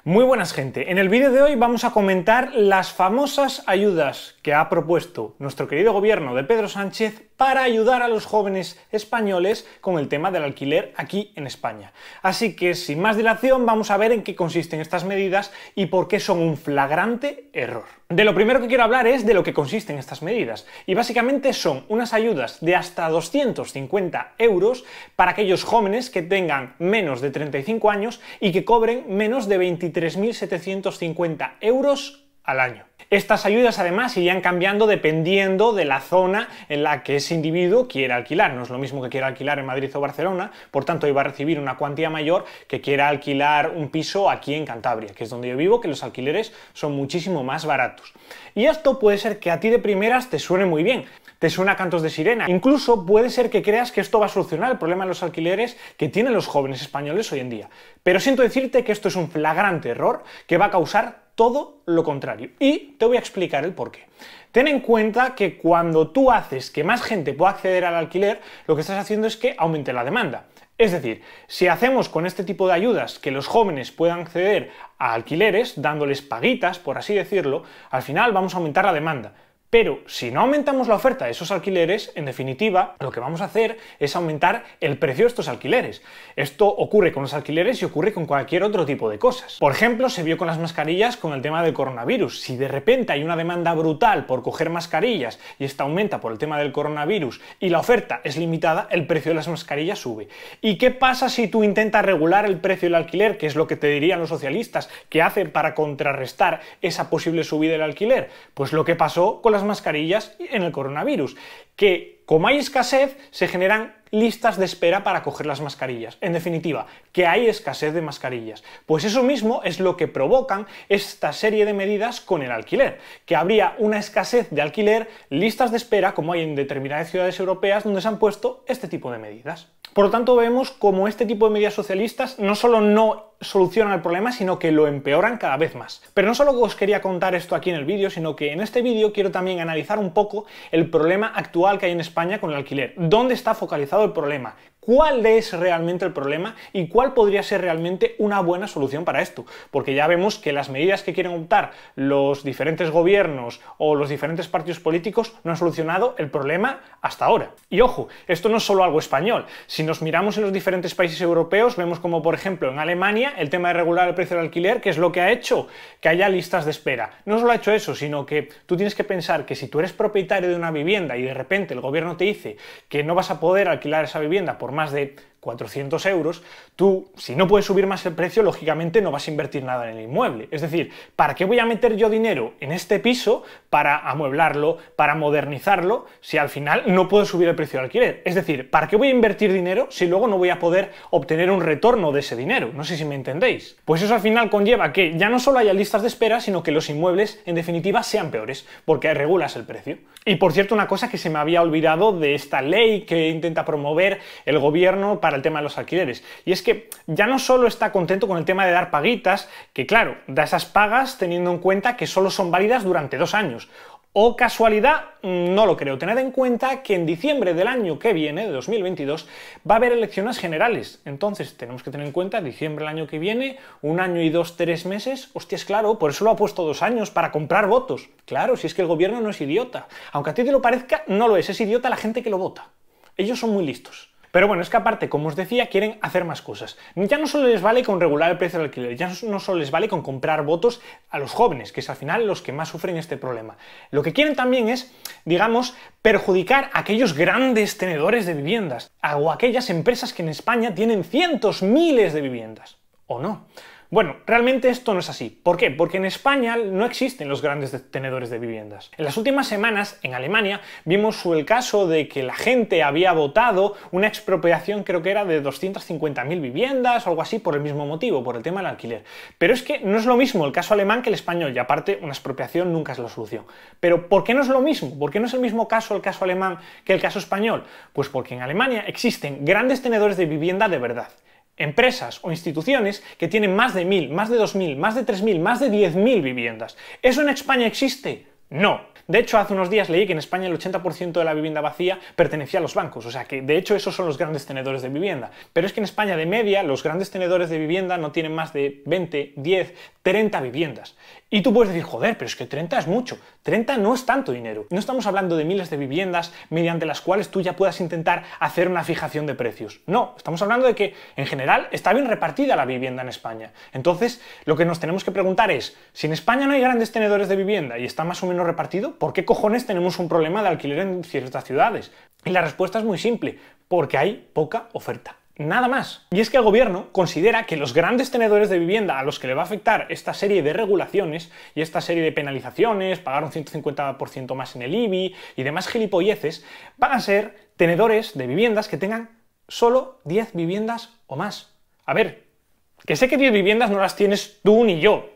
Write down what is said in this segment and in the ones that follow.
Muy buenas, gente. En el vídeo de hoy vamos a comentar las famosas ayudas que ha propuesto nuestro querido gobierno de Pedro Sánchez para ayudar a los jóvenes españoles con el tema del alquiler aquí en España. Así que, sin más dilación, vamos a ver en qué consisten estas medidas y por qué son un flagrante error. De lo primero que quiero hablar es de lo que consisten estas medidas, y básicamente son unas ayudas de hasta 250 euros para aquellos jóvenes que tengan menos de 35 años y que cobren menos de 23.750 euros al año. Estas ayudas además irían cambiando dependiendo de la zona en la que ese individuo quiera alquilar. No es lo mismo que quiera alquilar en Madrid o Barcelona, por tanto iba a recibir una cuantía mayor que quiera alquilar un piso aquí en Cantabria, que es donde yo vivo, que los alquileres son muchísimo más baratos. Y esto puede ser que a ti de primeras te suene muy bien, te suena a cantos de sirena. Incluso puede ser que creas que esto va a solucionar el problema de los alquileres que tienen los jóvenes españoles hoy en día. Pero siento decirte que esto es un flagrante error que va a causar todo lo contrario. Y te voy a explicar el porqué. Ten en cuenta que cuando tú haces que más gente pueda acceder al alquiler, lo que estás haciendo es que aumente la demanda. Es decir, si hacemos con este tipo de ayudas que los jóvenes puedan acceder a alquileres, dándoles paguitas, por así decirlo, al final vamos a aumentar la demanda. Pero si no aumentamos la oferta de esos alquileres, en definitiva, lo que vamos a hacer es aumentar el precio de estos alquileres. Esto ocurre con los alquileres y ocurre con cualquier otro tipo de cosas. Por ejemplo, se vio con las mascarillas con el tema del coronavirus. Si de repente hay una demanda brutal por coger mascarillas y esta aumenta por el tema del coronavirus y la oferta es limitada, el precio de las mascarillas sube. ¿Y qué pasa si tú intentas regular el precio del alquiler, que es lo que te dirían los socialistas que hacen para contrarrestar esa posible subida del alquiler? Pues lo que pasó con las mascarillas en el coronavirus, que como hay escasez, se generan listas de espera para coger las mascarillas. En definitiva, que hay escasez de mascarillas. Pues eso mismo es lo que provocan esta serie de medidas con el alquiler, que habría una escasez de alquiler, listas de espera, como hay en determinadas ciudades europeas donde se han puesto este tipo de medidas. Por lo tanto, vemos como este tipo de medidas socialistas no solo no solucionan el problema, sino que lo empeoran cada vez más. Pero no solo os quería contar esto aquí en el vídeo, sino que en este vídeo quiero también analizar un poco el problema actual que hay en España con el alquiler. ¿Dónde está focalizado el problema? ¿Cuál es realmente el problema y cuál podría ser realmente una buena solución para esto? Porque ya vemos que las medidas que quieren optar los diferentes gobiernos o los diferentes partidos políticos no han solucionado el problema hasta ahora. Y ojo, esto no es solo algo español. Si nos miramos en los diferentes países europeos, vemos como por ejemplo en Alemania el tema de regular el precio del alquiler, que es lo que ha hecho que haya listas de espera. No solo ha hecho eso, sino que tú tienes que pensar que si tú eres propietario de una vivienda y de repente el gobierno te dice que no vas a poder alquilar esa vivienda por más de 400 euros, tú, si no puedes subir más el precio, lógicamente no vas a invertir nada en el inmueble. Es decir, ¿para qué voy a meter yo dinero en este piso para amueblarlo, para modernizarlo, si al final no puedo subir el precio del alquiler? Es decir, ¿para qué voy a invertir dinero si luego no voy a poder obtener un retorno de ese dinero? No sé si me entendéis. Pues eso al final conlleva que ya no solo haya listas de espera, sino que los inmuebles, en definitiva, sean peores, porque regulas el precio. Y por cierto, una cosa que se me había olvidado de esta ley que intenta promover el gobierno para el tema de los alquileres, y es que ya no solo está contento con el tema de dar paguitas, que claro, da esas pagas teniendo en cuenta que solo son válidas durante 2 años. ¿O casualidad? No lo creo. Tened en cuenta que en diciembre del año que viene, de 2022, va a haber elecciones generales. Entonces tenemos que tener en cuenta diciembre del año que viene, 1 año y 2-3 meses. Hostia, es claro, por eso lo ha puesto 2 años, para comprar votos. Claro, si es que el gobierno no es idiota. Aunque a ti te lo parezca, no lo es idiota la gente que lo vota. Ellos son muy listos. Pero bueno, es que aparte, como os decía, quieren hacer más cosas. Ya no solo les vale con regular el precio del alquiler, ya no solo les vale con comprar votos a los jóvenes, que es al final los que más sufren este problema. Lo que quieren también es, digamos, perjudicar a aquellos grandes tenedores de viviendas, o a aquellas empresas que en España tienen cientos, miles de viviendas. ¿O no? Bueno, realmente esto no es así. ¿Por qué? Porque en España no existen los grandes tenedores de viviendas. En las últimas semanas, en Alemania, vimos el caso de que la gente había votado una expropiación, creo que era de 250.000 viviendas o algo así, por el mismo motivo, por el tema del alquiler. Pero es que no es lo mismo el caso alemán que el español, y aparte una expropiación nunca es la solución. Pero ¿por qué no es lo mismo? ¿Por qué no es el mismo caso el caso alemán que el caso español? Pues porque en Alemania existen grandes tenedores de vivienda de verdad. Empresas o instituciones que tienen más de 1.000, más de 2.000, más de 3.000, más de 10.000 viviendas. ¿Eso en España existe? No. De hecho, hace unos días leí que en España el 80% de la vivienda vacía pertenecía a los bancos, o sea que de hecho esos son los grandes tenedores de vivienda. Pero es que en España de media los grandes tenedores de vivienda no tienen más de 20, 10, 30 viviendas. Y tú puedes decir, joder, pero es que 30 es mucho. 30 no es tanto dinero. No estamos hablando de miles de viviendas mediante las cuales tú ya puedas intentar hacer una fijación de precios. No, estamos hablando de que en general está bien repartida la vivienda en España. Entonces, lo que nos tenemos que preguntar es, si en España no hay grandes tenedores de vivienda y está más o menos repartido, ¿por qué cojones tenemos un problema de alquiler en ciertas ciudades? Y la respuesta es muy simple, porque hay poca oferta. Nada más. Y es que el gobierno considera que los grandes tenedores de vivienda a los que le va a afectar esta serie de regulaciones y esta serie de penalizaciones, pagar un 150% más en el IBI y demás gilipolleces, van a ser tenedores de viviendas que tengan solo 10 viviendas o más. A ver, que sé que 10 viviendas no las tienes tú ni yo,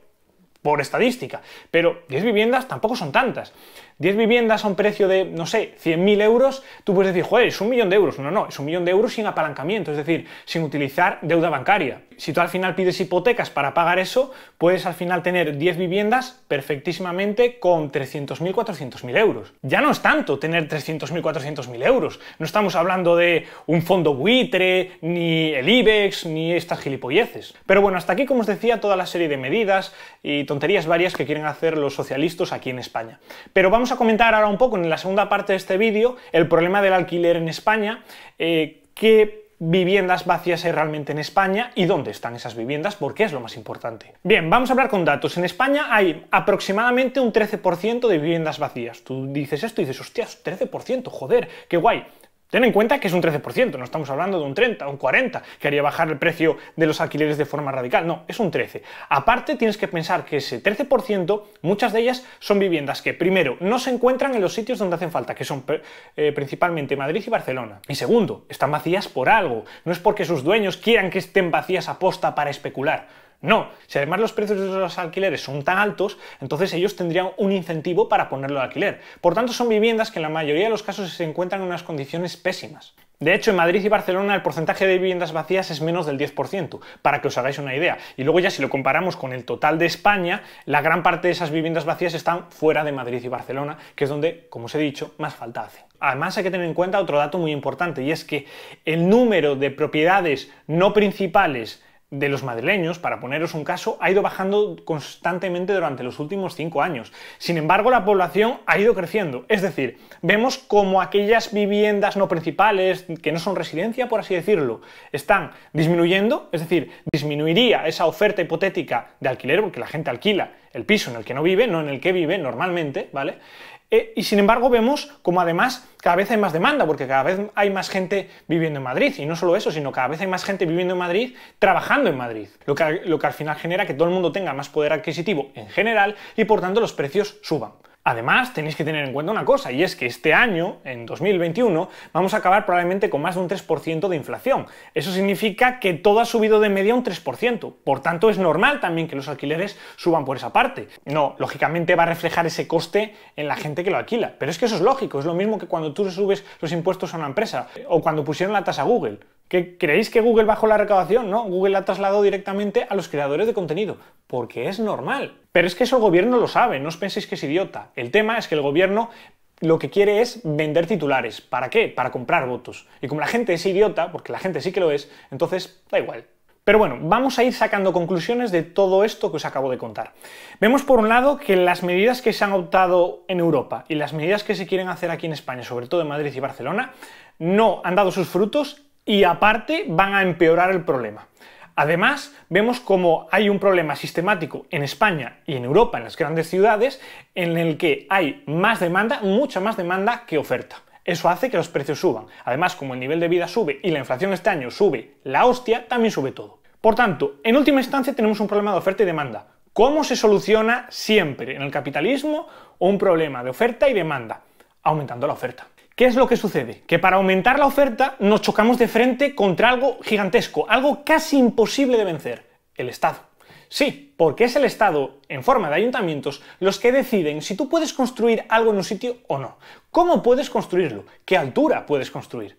por estadística, pero 10 viviendas tampoco son tantas. 10 viviendas a un precio de, no sé, 100.000 euros, tú puedes decir, joder, es 1.000.000 de euros. No, no, es 1.000.000 de euros sin apalancamiento, es decir, sin utilizar deuda bancaria. Si tú al final pides hipotecas para pagar eso, puedes al final tener 10 viviendas perfectísimamente con 300.000, 400.000 euros. Ya no es tanto tener 300.000, 400.000 euros. No estamos hablando de un fondo buitre, ni el IBEX, ni estas gilipolleces. Pero bueno, hasta aquí, como os decía, toda la serie de medidas y tonterías varias que quieren hacer los socialistas aquí en España. Pero vamos a comentar ahora un poco en la segunda parte de este vídeo el problema del alquiler en España, qué viviendas vacías hay realmente en España y dónde están esas viviendas, porque es lo más importante. Bien, vamos a hablar con datos. En España hay aproximadamente un 13% de viviendas vacías. Tú dices esto y dices, hostias, 13%, joder, qué guay. Ten en cuenta que es un 13%, no estamos hablando de un 30 o un 40, que haría bajar el precio de los alquileres de forma radical, no, es un 13%. Aparte, tienes que pensar que ese 13%, muchas de ellas son viviendas que, primero, no se encuentran en los sitios donde hacen falta, que son principalmente Madrid y Barcelona. Y segundo, están vacías por algo, no es porque sus dueños quieran que estén vacías a posta para especular. No, si además los precios de los alquileres son tan altos, entonces ellos tendrían un incentivo para ponerlo de alquiler. Por tanto, son viviendas que en la mayoría de los casos se encuentran en unas condiciones pésimas. De hecho, en Madrid y Barcelona el porcentaje de viviendas vacías es menos del 10%, para que os hagáis una idea. Y luego ya si lo comparamos con el total de España, la gran parte de esas viviendas vacías están fuera de Madrid y Barcelona, que es donde, como os he dicho, más falta hace. Además hay que tener en cuenta otro dato muy importante, y es que el número de propiedades no principales de los madrileños, para poneros un caso, ha ido bajando constantemente durante los últimos 5 años. Sin embargo, la población ha ido creciendo. Es decir, vemos como aquellas viviendas no principales, que no son residencia, por así decirlo, están disminuyendo, es decir, disminuiría esa oferta hipotética de alquiler, porque la gente alquila el piso en el que no vive, no en el que vive normalmente, ¿vale? Y sin embargo vemos como además cada vez hay más demanda, porque cada vez hay más gente viviendo en Madrid, y no solo eso, sino cada vez hay más gente viviendo en Madrid, trabajando en Madrid, lo que al final genera que todo el mundo tenga más poder adquisitivo en general y por tanto los precios suban. Además, tenéis que tener en cuenta una cosa, y es que este año, en 2021, vamos a acabar probablemente con más de un 3% de inflación. Eso significa que todo ha subido de media un 3%. Por tanto, es normal también que los alquileres suban por esa parte. No, lógicamente va a reflejar ese coste en la gente que lo alquila. Pero es que eso es lógico, es lo mismo que cuando tú subes los impuestos a una empresa, o cuando pusieron la tasa a Google. ¿Creéis que Google bajó la recaudación? No, Google la trasladó directamente a los creadores de contenido, porque es normal. Pero es que eso el gobierno lo sabe, no os penséis que es idiota. El tema es que el gobierno lo que quiere es vender titulares. ¿Para qué? Para comprar votos. Y como la gente es idiota, porque la gente sí que lo es, entonces da igual. Pero bueno, vamos a ir sacando conclusiones de todo esto que os acabo de contar. Vemos por un lado que las medidas que se han adoptado en Europa y las medidas que se quieren hacer aquí en España, sobre todo en Madrid y Barcelona, no han dado sus frutos y aparte van a empeorar el problema. Además, vemos como hay un problema sistemático en España y en Europa, en las grandes ciudades, en el que hay más demanda, mucha más demanda que oferta. Eso hace que los precios suban. Además, como el nivel de vida sube y la inflación este año sube la hostia, también sube todo. Por tanto, en última instancia tenemos un problema de oferta y demanda. ¿Cómo se soluciona siempre en el capitalismo un problema de oferta y demanda? Aumentando la oferta. ¿Qué es lo que sucede? Que para aumentar la oferta nos chocamos de frente contra algo gigantesco, algo casi imposible de vencer: el Estado. Sí, porque es el Estado, en forma de ayuntamientos, los que deciden si tú puedes construir algo en un sitio o no. ¿Cómo puedes construirlo? ¿Qué altura puedes construir?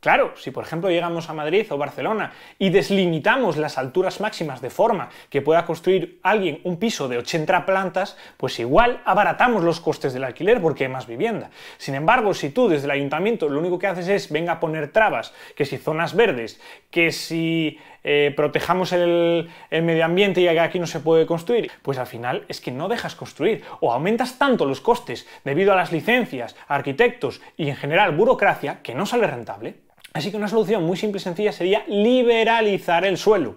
Claro, si por ejemplo llegamos a Madrid o Barcelona y deslimitamos las alturas máximas de forma que pueda construir alguien un piso de 80 plantas, pues igual abaratamos los costes del alquiler porque hay más vivienda. Sin embargo, si tú desde el ayuntamiento lo único que haces es venga a poner trabas, que si zonas verdes, que si protejamos el medio ambiente y aquí no se puede construir, pues al final es que no dejas construir o aumentas tanto los costes debido a las licencias, arquitectos y en general burocracia que no sale rentable. Así que una solución muy simple y sencilla sería liberalizar el suelo,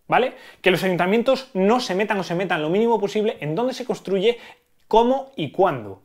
¿vale? Que los ayuntamientos no se metan o se metan lo mínimo posible en dónde se construye, cómo y cuándo.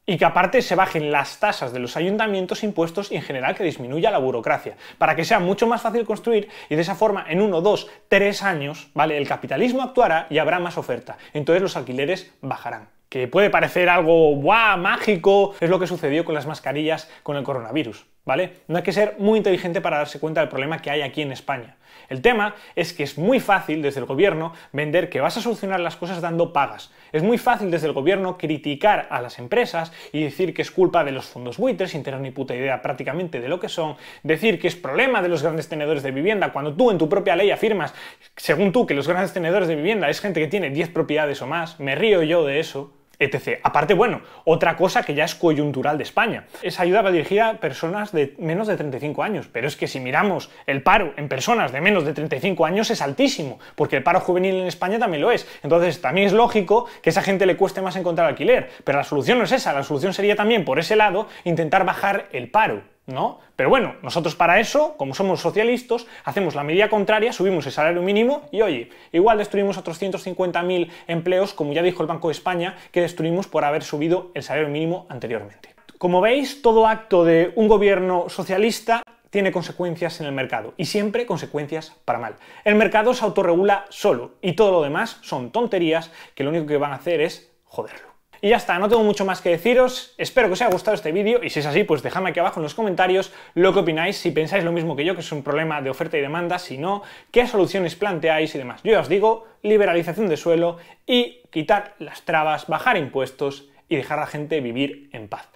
Y que aparte se bajen las tasas de los ayuntamientos, impuestos y en general que disminuya la burocracia, para que sea mucho más fácil construir y de esa forma en 1, 2, 3 años, ¿vale? El capitalismo actuará y habrá más oferta, entonces los alquileres bajarán. Que puede parecer algo ¡buah! Mágico, es lo que sucedió con las mascarillas con el coronavirus, ¿vale? No hay que ser muy inteligente para darse cuenta del problema que hay aquí en España. El tema es que es muy fácil desde el gobierno vender que vas a solucionar las cosas dando pagas. Es muy fácil desde el gobierno criticar a las empresas y decir que es culpa de los fondos buitres sin tener ni puta idea prácticamente de lo que son, decir que es problema de los grandes tenedores de vivienda cuando tú en tu propia ley afirmas, según tú, que los grandes tenedores de vivienda es gente que tiene 10 propiedades o más, me río yo de eso, etc. Aparte, bueno, otra cosa que ya es coyuntural de España. Esa ayuda va dirigida a personas de menos de 35 años, pero es que si miramos el paro en personas de menos de 35 años es altísimo, porque el paro juvenil en España también lo es. Entonces también es lógico que a esa gente le cueste más encontrar alquiler, pero la solución no es esa, la solución sería también, por ese lado, intentar bajar el paro, ¿no? Pero bueno, nosotros para eso, como somos socialistas, hacemos la medida contraria, subimos el salario mínimo y oye, igual destruimos otros 150.000 empleos, como ya dijo el Banco de España, que destruimos por haber subido el salario mínimo anteriormente. Como veis, todo acto de un gobierno socialista tiene consecuencias en el mercado y siempre consecuencias para mal. El mercado se autorregula solo y todo lo demás son tonterías que lo único que van a hacer es joderlo. Y ya está, no tengo mucho más que deciros, espero que os haya gustado este vídeo y si es así, pues dejadme aquí abajo en los comentarios lo que opináis, si pensáis lo mismo que yo, que es un problema de oferta y demanda, si no, qué soluciones planteáis y demás. Yo ya os digo, liberalización de suelo y quitar las trabas, bajar impuestos y dejar a la gente vivir en paz.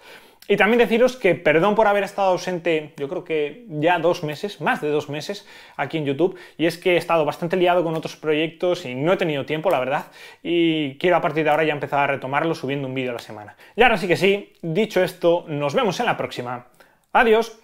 Y también deciros que perdón por haber estado ausente, yo creo que ya 2 meses, más de 2 meses aquí en YouTube, y es que he estado bastante liado con otros proyectos y no he tenido tiempo, la verdad, y quiero a partir de ahora ya empezar a retomarlo subiendo un vídeo a la semana. Y ahora sí que sí, dicho esto, nos vemos en la próxima. Adiós.